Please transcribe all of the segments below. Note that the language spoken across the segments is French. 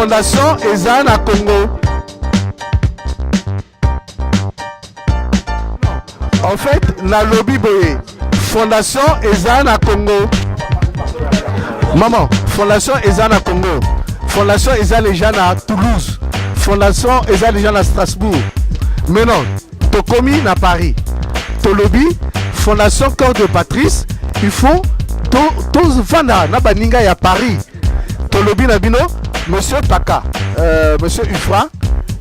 Fondation Ezana Congo. En fait, na lobby boye. Fondation Ezana Congo. Maman, Fondation Ezana Congo. Fondation Ezana les gens à Toulouse. Fondation Ezana les gens à Strasbourg. Mais non, Tokomi na Paris. To lobby, Fondation Cœur de Patrice, il faut tous vana na baninga ya Paris. To lobby na bino, Monsieur Paka, Monsieur Ufra,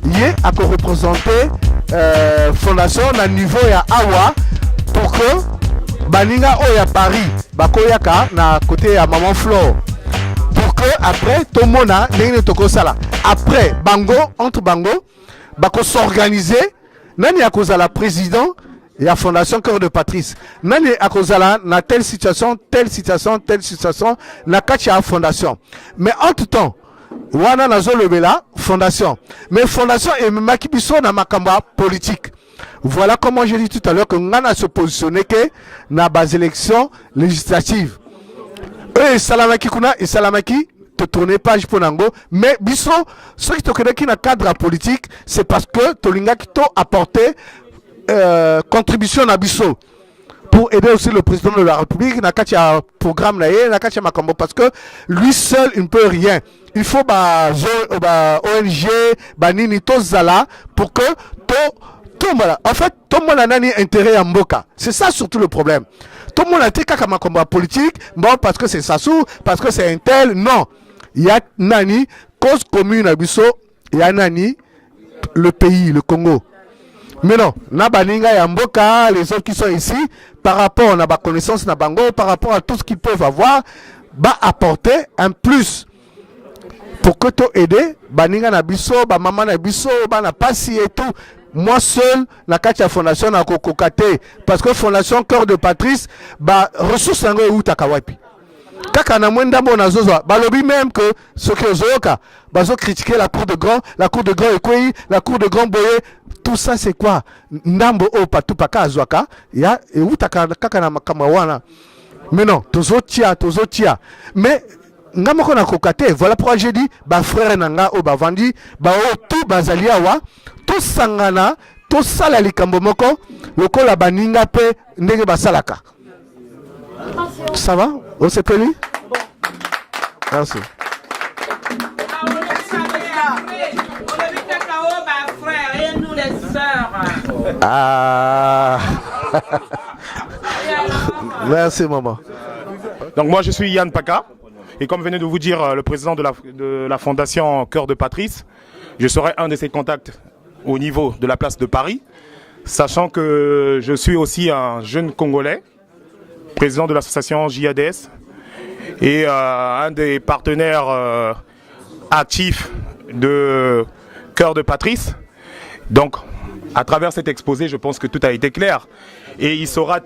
yé a représenter Fondation na niveau ya Awa pour que baninga o ya Paris, bakoyaka na côté ya Maman Flore. Pour que après tout le monde a toko sala. Après bango entre bango, bako s'organiser. Nani a cause la président et la Fondation Cœur de Patrice. Nani a cause na telle situation, na kacha fondation. Mais entre temps, wana nazo lebela fondation. Mais fondation et makibiso na makamba politique. Voilà comment j'ai dit tout à l'heure que ngana se positionner que na bas élection législative. Et salamaki kuna et salamaki te tourner page pour nango, mais biso ceux qui te connaissent qui na cadre politique, c'est parce que tolinga qui t'a apporté contribution à biso pour aider aussi le président de la République na katia programme na katia makambo, parce que lui seul il ne peut rien. Il faut ba ONG ba nini to zala pour que en fait tout le monde a nani intérêt à mboka. C'est ça surtout le problème. Tout le monde a été comme un combat politique, bon, parce que c'est Sassou, parce que c'est un tel. Non. Il y a nani, cause commune à Bisso, il y a nani, le pays, le Congo. Mais non, Nabaninga et Mboka, les autres qui sont ici, par rapport à la connaissance na bango, par rapport à tout ce qu'ils peuvent avoir, va apporter un plus. Pour que tu aides, Baninga na Bisso, Maman na Bisso, na Passi et tout. Moi seul, la Katia Fondation na kokokate, parce que Fondation Cœur de Patrice, ressources en ou takawapi. Kaka na mwenda mona zozo, balobi même que ce que zoka, bazo critiquer la cour de grand Ekweyi, la cour de grand Boye, tout ça c'est quoi? Ndambo o patu paka azwaka, ya e ou kaka na makamawana. Mais non, tozo tia. Mais ngamoko na kokate, voilà pourquoi j'ai dit, frère nanga o bavandi, o tout bazalia wa, tout sangana, tout sala likambo moko, lokola baninga pe ndenge basalaka. Ça va? On s'est connu? Merci. Ah. Merci maman. Donc moi je suis Yann Paka. Et comme venait de vous dire le président de la Fondation Cœur de Patrice, je serai un de ses contacts au niveau de la place de Paris, sachant que je suis aussi un jeune Congolais, président de l'association JADS, et un des partenaires actifs de Cœur de Patrice. Donc, à travers cet exposé, je pense que tout a été clair. Et il sera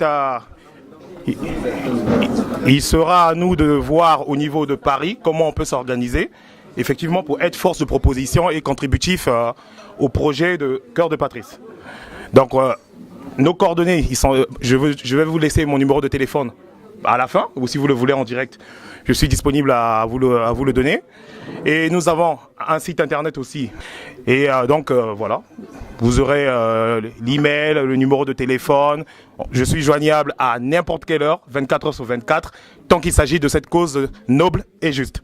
à nous de voir au niveau de Paris comment on peut s'organiser, effectivement, pour être force de proposition et contributif au projet de Cœur de Patrice. Donc, nos coordonnées, je vais vous laisser mon numéro de téléphone à la fin, ou si vous le voulez en direct, je suis disponible à vous le donner. Et nous avons un site internet aussi. Et donc, voilà, vous aurez l'email, le numéro de téléphone. Je suis joignable à n'importe quelle heure, 24 heures sur 24, tant qu'il s'agit de cette cause noble et juste.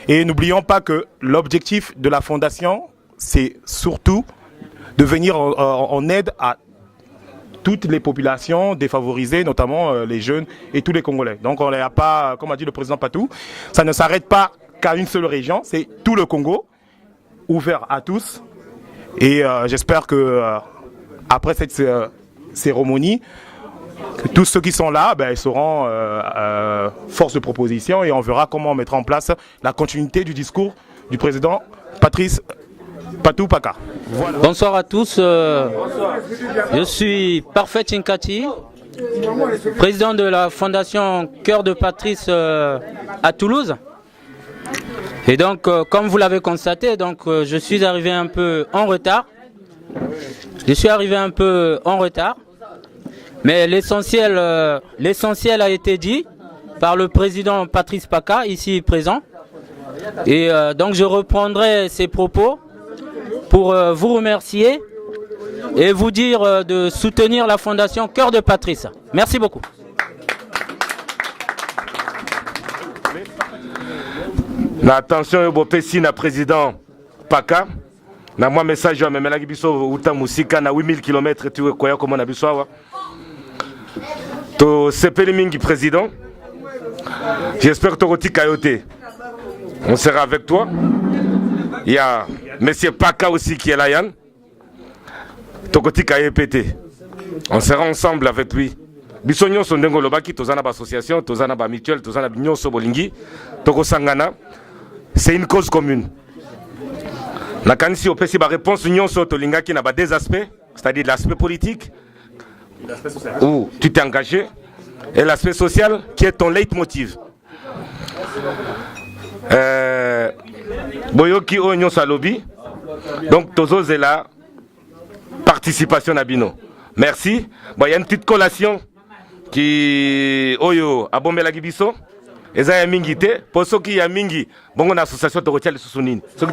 Et n'oublions pas que l'objectif de la Fondation, c'est surtout de venir en aide à toutes les populations défavorisées, notamment les jeunes et tous les Congolais. Donc on n'a pas, comme a dit le président Patou, ça ne s'arrête pas qu'à une seule région, c'est tout le Congo, ouvert à tous. Et j'espère que après cette cérémonie, que tous ceux qui sont là, ils seront force de proposition et on verra comment on mettra en place la continuité du discours du président Patou Paka. Voilà. Bonsoir à tous, je suis Parfait Chinkati, président de la Fondation Cœur de Patrice à Toulouse. Et donc, comme vous l'avez constaté, je suis arrivé un peu en retard. Mais l'essentiel a été dit par le président Patrice Paka, ici présent. Et donc je reprendrai ces propos pour vous remercier et vous dire de soutenir la Fondation Cœur de Patrice. Merci beaucoup. Attention, au Pessi, na président Paka. Na moi message à Memela Gibiso uta musika na 8000 km tu koya comme on a biso. To sepeli mingi président. J'espère que tu roti Kayote. On sera avec toi. Il y a monsieur Paka aussi qui est là, Yann. Tokoti Kayepete. On sera ensemble avec lui. Bisognon son dengo lobaki tozana ba association, tozana ba mutuelle, tozana binyon so bolingi, toko sangana. C'est une cause commune. La kanisi opesi ba réponse union so tolinga qui n'a pas des aspects, c'est-à-dire l'aspect politique où tu t'es engagé et l'aspect social qui est ton leitmotiv. Boyoki Onyo Salobi. Donc Tozo c'est la participation à Bino. Merci. Bon, il y a une petite collation qui Oyo a bombé la Gibiso. Et ça y a mingi te. Pour ceux qui y a mingi, bon on a association de retirer les sous-sounines. Ceux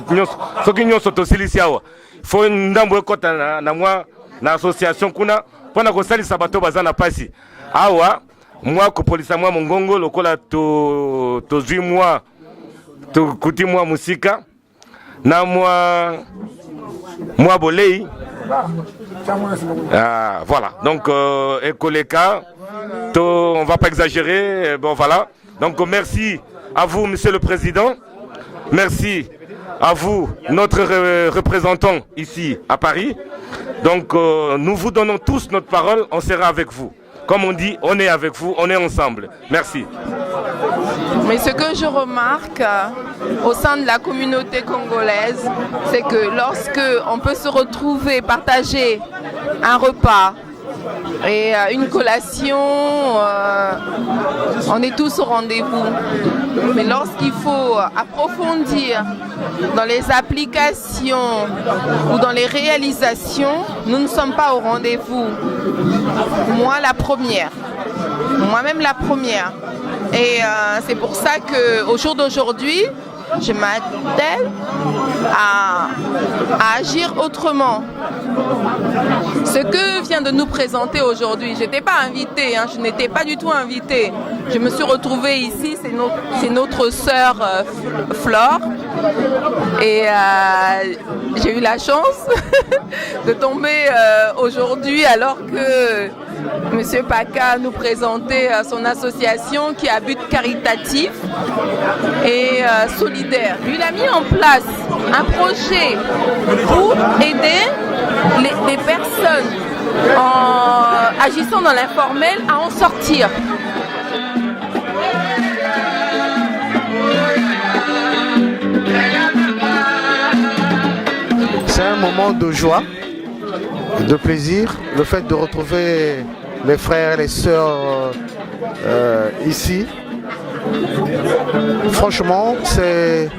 qui ont s'autosilicia. Faut une dame boycott na moi na association kuna. Pour que ça les sabato bazana pasi. Awa moi que police moi mon gongo lokola to 8 mois to kuti moi musika na moi bolei. Ah, voilà. Donc Ekoleka, on va pas exagérer. Bon voilà. Donc merci à vous, Monsieur le Président. Merci à vous, notre représentant ici à Paris. Donc nous vous donnons tous notre parole. On sera avec vous. Comme on dit, on est avec vous, on est ensemble. Merci. Mais ce que je remarque au sein de la communauté congolaise, c'est que lorsque on peut se retrouver, partager un repas et une collation, on est tous au rendez-vous. Mais lorsqu'il faut approfondir dans les applications ou dans les réalisations, nous ne sommes pas au rendez-vous. Moi, la première. Moi-même, la première. Et c'est pour ça qu'au jour d'aujourd'hui, je m'attelle à agir autrement. Ce que vient de nous présenter aujourd'hui, je n'étais pas invitée, je n'étais pas du tout invitée. Je me suis retrouvée ici, c'est notre sœur Flore. Et j'ai eu la chance de tomber aujourd'hui alors que Monsieur Paka nous présentait son association qui a but caritatif et solidaire. Lui, il a mis en place un projet pour aider les personnes agissant dans l'informel à en sortir. C'est un moment de joie, de plaisir, le fait de retrouver les frères et les sœurs ici. Franchement, c'est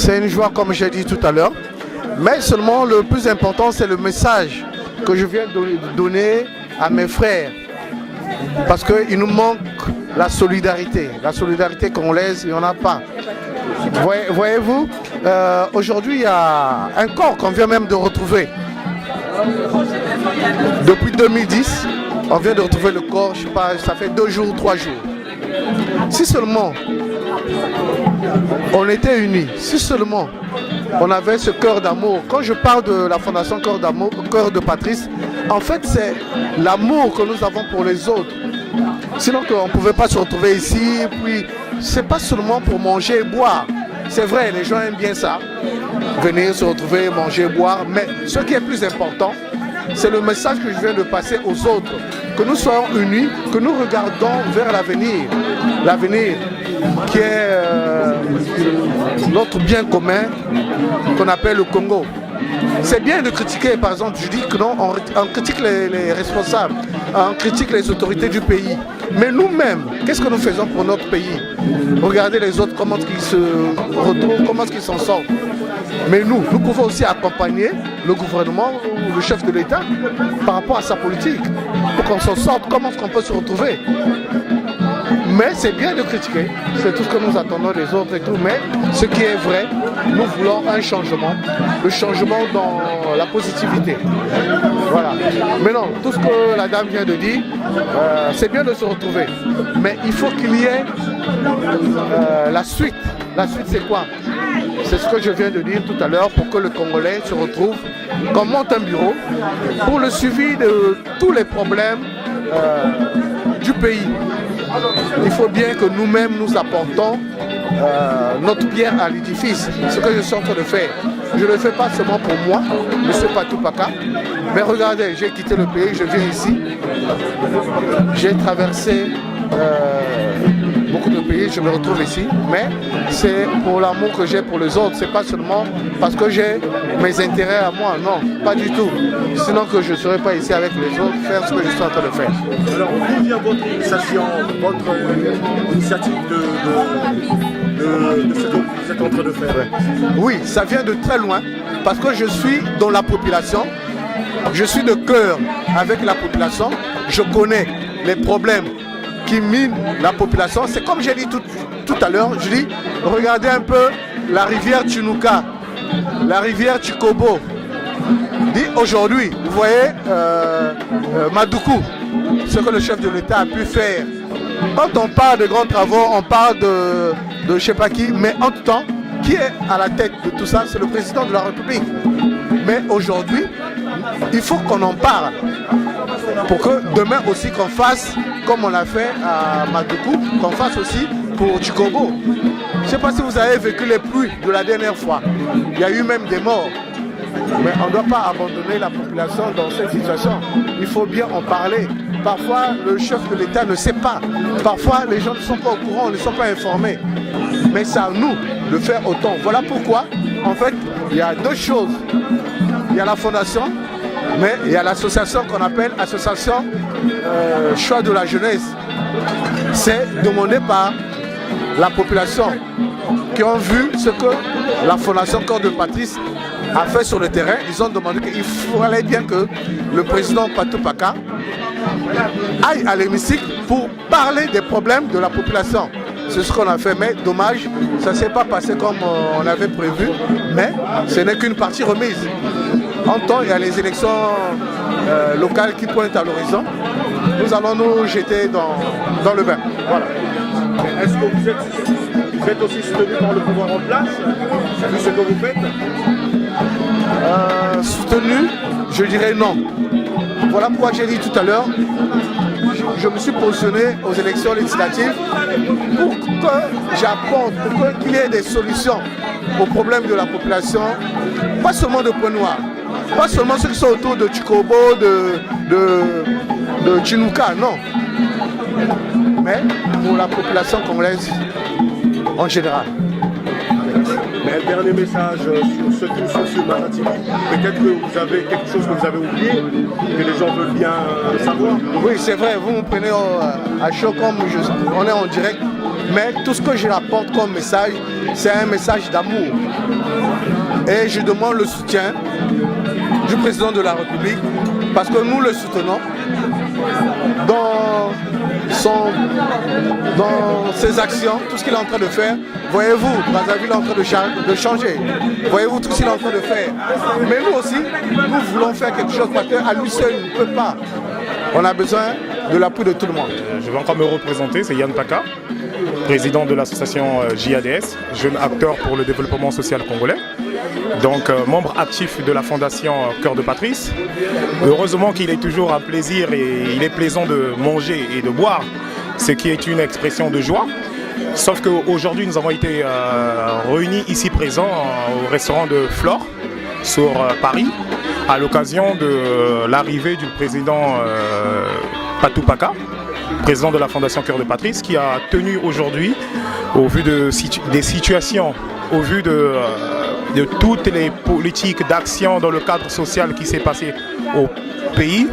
une joie comme j'ai dit tout à l'heure. Mais seulement le plus important, c'est le message que je viens de donner à mes frères. Parce qu'il nous manque la solidarité. La solidarité congolaise, il n'y en a pas. Voyez-vous, aujourd'hui, il y a un corps qu'on vient même de retrouver. Depuis 2010, on vient de retrouver le corps, je sais pas, ça fait 2 jours, 3 jours. Si seulement on était unis, si seulement on avait ce cœur d'amour. Quand je parle de la Fondation Cœur d'amour, Cœur de Patrice, en fait c'est l'amour que nous avons pour les autres. Sinon on ne pouvait pas se retrouver ici, puis c'est pas seulement pour manger et boire. C'est vrai, les gens aiment bien ça, venir se retrouver, manger, boire, mais ce qui est plus important, c'est le message que je viens de passer aux autres, que nous soyons unis, que nous regardons vers l'avenir qui est notre bien commun qu'on appelle le Congo. C'est bien de critiquer, par exemple, je dis que non, on critique les responsables, on critique les autorités du pays. Mais nous-mêmes, qu'est-ce que nous faisons pour notre pays? Regardez les autres, comment ils se retrouvent, comment ils s'en sortent. Mais nous pouvons aussi accompagner le gouvernement ou le chef de l'État par rapport à sa politique, pour qu'on s'en sorte, comment est-ce qu'on peut se retrouver. Mais c'est bien de critiquer, c'est tout ce que nous attendons des autres et tout. Mais ce qui est vrai, nous voulons un changement, le changement dans la positivité. Voilà. Maintenant, tout ce que la dame vient de dire, c'est bien de se retrouver. Mais il faut qu'il y ait la suite. La suite, c'est quoi? C'est ce que je viens de dire tout à l'heure pour que le Congolais se retrouve, qu'on monte un bureau pour le suivi de tous les problèmes du pays. Il faut bien que nous-mêmes nous apportons notre pierre à l'édifice. Ce que je suis en train de faire, je ne le fais pas seulement pour moi, M. Patou Paka, mais regardez, j'ai quitté le pays, je viens ici, j'ai traversé beaucoup de pays, je me retrouve ici, mais c'est pour l'amour que j'ai pour les autres, c'est pas seulement parce que j'ai mes intérêts à moi, non, pas du tout. Sinon que je ne serais pas ici avec les autres, faire ce que je suis en train de faire. Alors, d'où vient votre initiation, votre initiative de ce que vous êtes en train de faire? Oui, ça vient de très loin, parce que je suis dans la population, je suis de cœur avec la population, je connais les problèmes qui minent la population. C'est comme j'ai dit tout à l'heure, je dis, regardez un peu la rivière Tchinouka, la rivière Tchikobo. Dit aujourd'hui, vous voyez Madoukou, ce que le chef de l'État a pu faire. Quand on parle de grands travaux, on parle de je ne sais pas qui, mais en tout temps, qui est à la tête de tout ça? C'est le président de la République. Mais aujourd'hui, il faut qu'on en parle pour que demain aussi qu'on fasse comme on l'a fait à Madoukou, qu'on fasse aussi pour Tchikobo. Je ne sais pas si vous avez vécu les pluies de la dernière fois. Il y a eu même des morts. Mais on ne doit pas abandonner la population dans cette situation. Il faut bien en parler. Parfois, le chef de l'État ne sait pas. Parfois, les gens ne sont pas au courant, ne sont pas informés. Mais c'est à nous de faire autant. Voilà pourquoi, en fait, il y a deux choses. Il y a la fondation, mais il y a l'association qu'on appelle Association Choix de la Jeunesse. C'est demandé par la population qui ont vu ce que la Fondation Cœur de Patrice a fait sur le terrain. Ils ont demandé qu'il fallait bien que le président Patou Paka aille à l'hémicycle pour parler des problèmes de la population. C'est ce qu'on a fait, mais dommage, ça ne s'est pas passé comme on avait prévu, mais ce n'est qu'une partie remise. En temps, il y a les élections locales qui pointent à l'horizon. Nous allons nous jeter dans le bain. Voilà. Est-ce que vous êtes aussi soutenu par le pouvoir en place, vu ce que vous faites? Soutenu, je dirais non. Voilà pourquoi j'ai dit tout à l'heure, je me suis positionné aux élections législatives pour que j'apporte, pour qu'il y ait des solutions aux problèmes de la population, pas seulement de Point Noir, pas seulement ceux qui sont autour de Tchikobo, de Tchinouka, non. Mais pour la population congolaise en général. Mais un dernier message sur ceux qui sont sur Mara TV. Peut-être que vous avez quelque chose que vous avez oublié, que les gens veulent bien savoir. Oui, c'est vrai, vous me prenez à chaud comme on est en direct. Mais tout ce que je rapporte comme message, c'est un message d'amour. Et je demande le soutien du président de la République, parce que nous le soutenons dans ses actions, tout ce qu'il est en train de faire. Voyez-vous, Brazzaville est en train de changer. Voyez-vous tout ce qu'il est en train de faire. Mais nous aussi, nous voulons faire quelque chose, parce qu'à lui seul, il ne peut pas. On a besoin de l'appui de tout le monde. Je vais encore me représenter, c'est Yann Paka, président de l'association JADS, Jeune Acteur pour le Développement Social Congolais. Donc membre actif de la fondation Cœur de Patrice. Heureusement qu'il est toujours un plaisir et il est plaisant de manger et de boire, ce qui est une expression de joie. Sauf qu'aujourd'hui nous avons été réunis ici présents au restaurant de Flore sur Paris à l'occasion de l'arrivée du président Patou Paka, président de la fondation Cœur de Patrice, qui a tenu aujourd'hui, au vu des situations, au vu de toutes les politiques d'action dans le cadre social qui s'est passé au pays.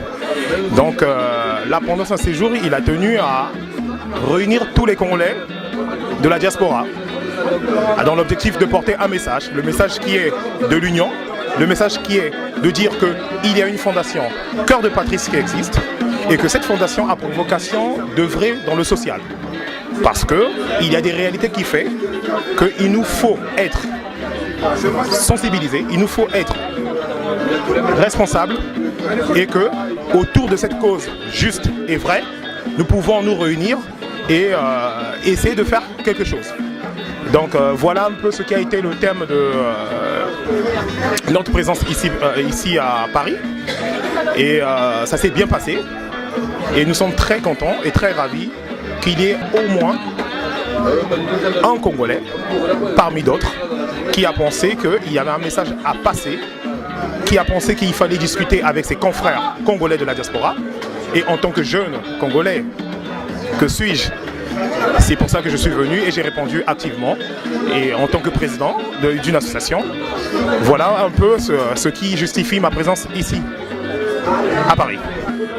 Donc là, pendant son séjour, il a tenu à réunir tous les Congolais de la diaspora dans l'objectif de porter un message, le message qui est de l'union, le message qui est de dire qu'il y a une fondation Cœur de Patrice qui existe et que cette fondation a pour vocation d'œuvrer dans le social. Parce qu'il y a des réalités qui font qu'il nous faut être sensibilisés, il nous faut être responsables et que autour de cette cause juste et vraie, nous pouvons nous réunir et essayer de faire quelque chose. Donc voilà un peu ce qui a été le thème de notre présence ici à Paris. Et ça s'est bien passé. Et nous sommes très contents et très ravis qu'il y ait au moins un Congolais, parmi d'autres, qui a pensé qu'il y avait un message à passer, qui a pensé qu'il fallait discuter avec ses confrères congolais de la diaspora. Et en tant que jeune Congolais, que suis-je? C'est pour ça que je suis venu et j'ai répondu activement. Et en tant que président d'une association, voilà un peu ce qui justifie ma présence ici, à Paris.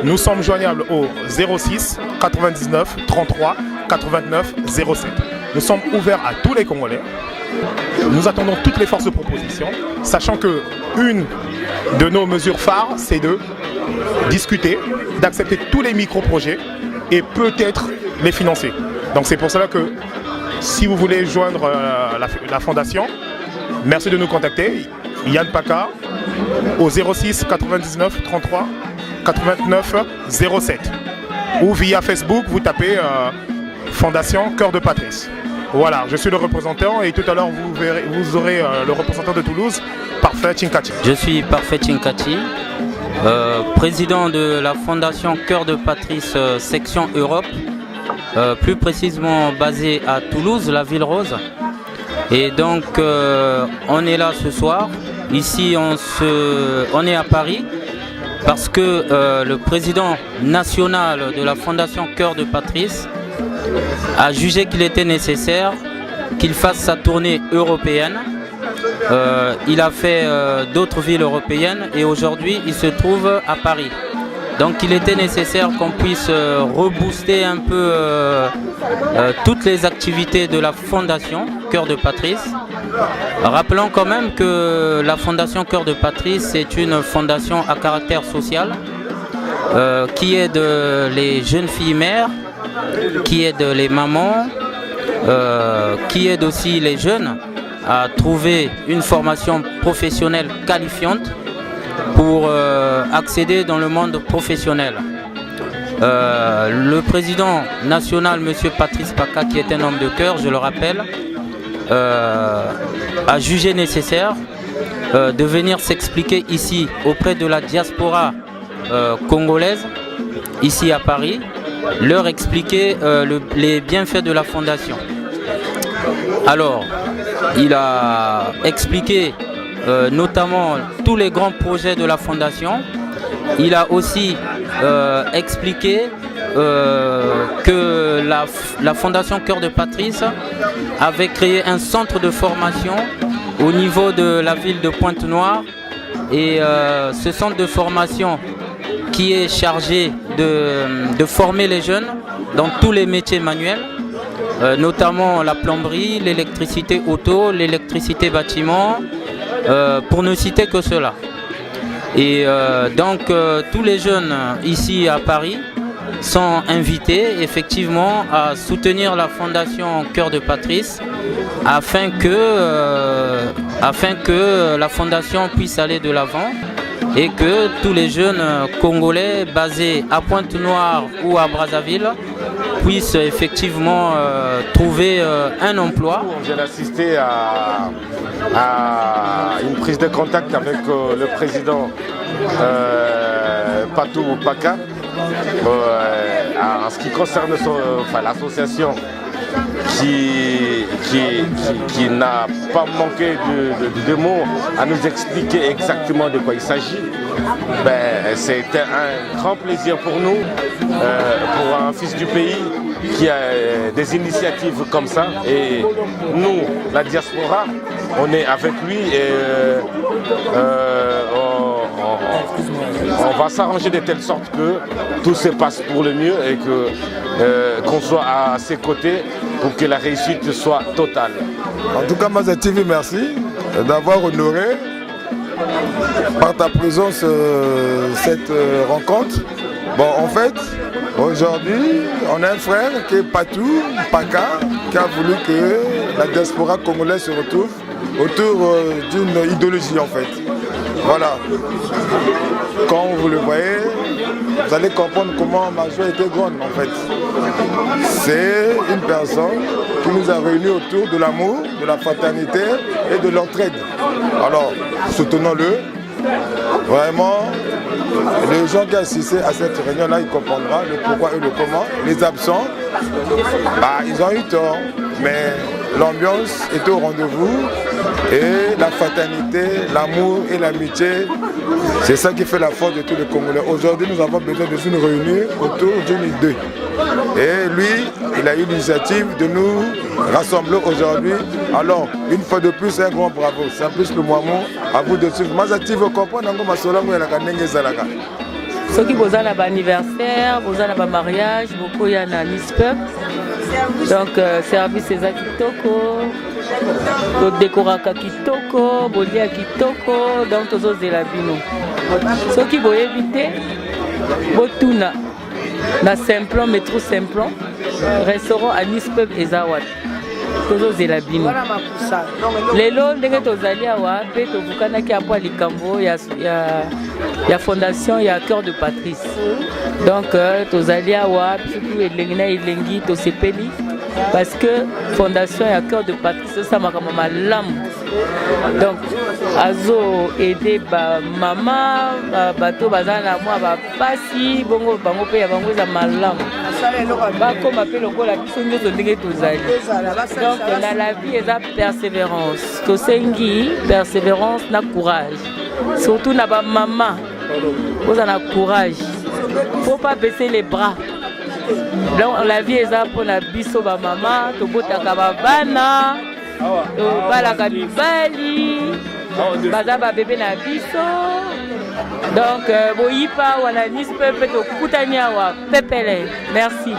Nous sommes joignables au 06 99 33 89 07. Nous sommes ouverts à tous les Congolais. Nous attendons toutes les forces de proposition, sachant que une de nos mesures phares, c'est de discuter, d'accepter tous les micro-projets et peut-être les financer. Donc c'est pour cela que si vous voulez joindre la fondation, merci de nous contacter. Yann Paka au 06 99 33 89 07 ou via Facebook vous tapez Fondation Cœur de Patrice. Voilà, je suis le représentant et tout à l'heure vous aurez le représentant de Toulouse, Parfait Chinkati. Je suis Parfait Chinkati, président de la Fondation Cœur de Patrice section Europe, plus précisément basée à Toulouse, la ville rose. Et donc on est là ce soir, ici on est à Paris parce que le président national de la Fondation Cœur de Patrice a jugé qu'il était nécessaire qu'il fasse sa tournée européenne. Il a fait d'autres villes européennes et aujourd'hui il se trouve à Paris. Donc il était nécessaire qu'on puisse rebooster un peu toutes les activités de la Fondation Cœur de Patrice. Rappelons quand même que la Fondation Cœur de Patrice est une fondation à caractère social qui aide les jeunes filles mères, qui aide les mamans, qui aide aussi les jeunes à trouver une formation professionnelle qualifiante pour accéder dans le monde professionnel. Le président national, M. Patrice Paka, qui est un homme de cœur, je le rappelle, a jugé nécessaire de venir s'expliquer ici auprès de la diaspora congolaise, ici à Paris, leur expliquer les bienfaits de la fondation. Alors, il a expliqué notamment tous les grands projets de la fondation. Il a aussi expliqué que la Fondation Cœur de Patrice avait créé un centre de formation au niveau de la ville de Pointe-Noire. Et ce centre de formation qui est chargé de former les jeunes dans tous les métiers manuels, notamment la plomberie, l'électricité auto, l'électricité bâtiment, pour ne citer que cela. Et donc tous les jeunes ici à Paris sont invités effectivement à soutenir la Fondation Cœur de Patrice afin que la Fondation puisse aller de l'avant et que tous les jeunes Congolais basés à Pointe-Noire ou à Brazzaville puissent effectivement trouver un emploi. J'ai assisté à une prise de contact avec le président Patou Paka en ce qui concerne l'association qui n'a pas manqué de mots à nous expliquer exactement de quoi il s'agit. C'était un grand plaisir pour nous, pour un fils du pays qui a des initiatives comme ça. Et nous, la diaspora, on est avec lui et on va s'arranger de telle sorte que tout se passe pour le mieux et qu'on soit à ses côtés pour que la réussite soit totale. En tout cas, Maza TV, merci d'avoir honoré par ta présence cette rencontre Bon, en fait, aujourd'hui, on a un frère qui est Patou, Paka, qui a voulu que la diaspora congolaise se retrouve autour d'une idéologie, en fait. Voilà. Quand vous le voyez, vous allez comprendre comment ma joie était grande, en fait. C'est une personne qui nous a réunis autour de l'amour, de la fraternité et de l'entraide. Alors, soutenons-le. Vraiment, les gens qui assistent à cette réunion-là, ils comprendront le pourquoi et le comment. Les absents, ils ont eu tort, mais l'ambiance est au rendez-vous et la fraternité, l'amour et l'amitié, c'est ça qui fait la force de tous les Congolais. Aujourd'hui, nous avons besoin de nous réunir autour d'une idée. Et lui, il a eu l'initiative de nous rassembler aujourd'hui. Alors, une fois de plus, un grand bravo. C'est en plus le moiement à vous de suivre. Mazati veut comprendre que ma solango est la kanenge zalaka. Ceux qui ont un anniversaire, un mariage, beaucoup y en a NISPEP. Donc, service c'est Kitoko, décoraka Kitoko, bolia Kitoko, donc tous autres élabino. Ceux qui vont éviter, Botuna, na Simplon, métro Simplon, restaurant à NISPEP et Zawad. Tozo zelabino lelo ndenge tozali awa pe tobukanaki apo likambo ya fondation ya Cœur de Patrice. Donc tozali awa surtout elengi na elengi tosepeli parce que fondation ya Cœur de Patrice osamaka malamu. Donc azo aider ba mama bato baza na mwa bapasi bongo bango pe ya bango eza malamu bakoma pe lokola biso nyonso ndenge tozali. Donc dans la vie eza persévérance tosengi persévérance na courage surtout na ba mama oza na courage, faut pas baisser les bras. Donc la vie eza mpona biso ba mama tobotaka babana tobalaka mibali baza babebe na biso. Donc boyipa wana NISPEP pe tokutani awa pepele. Merci.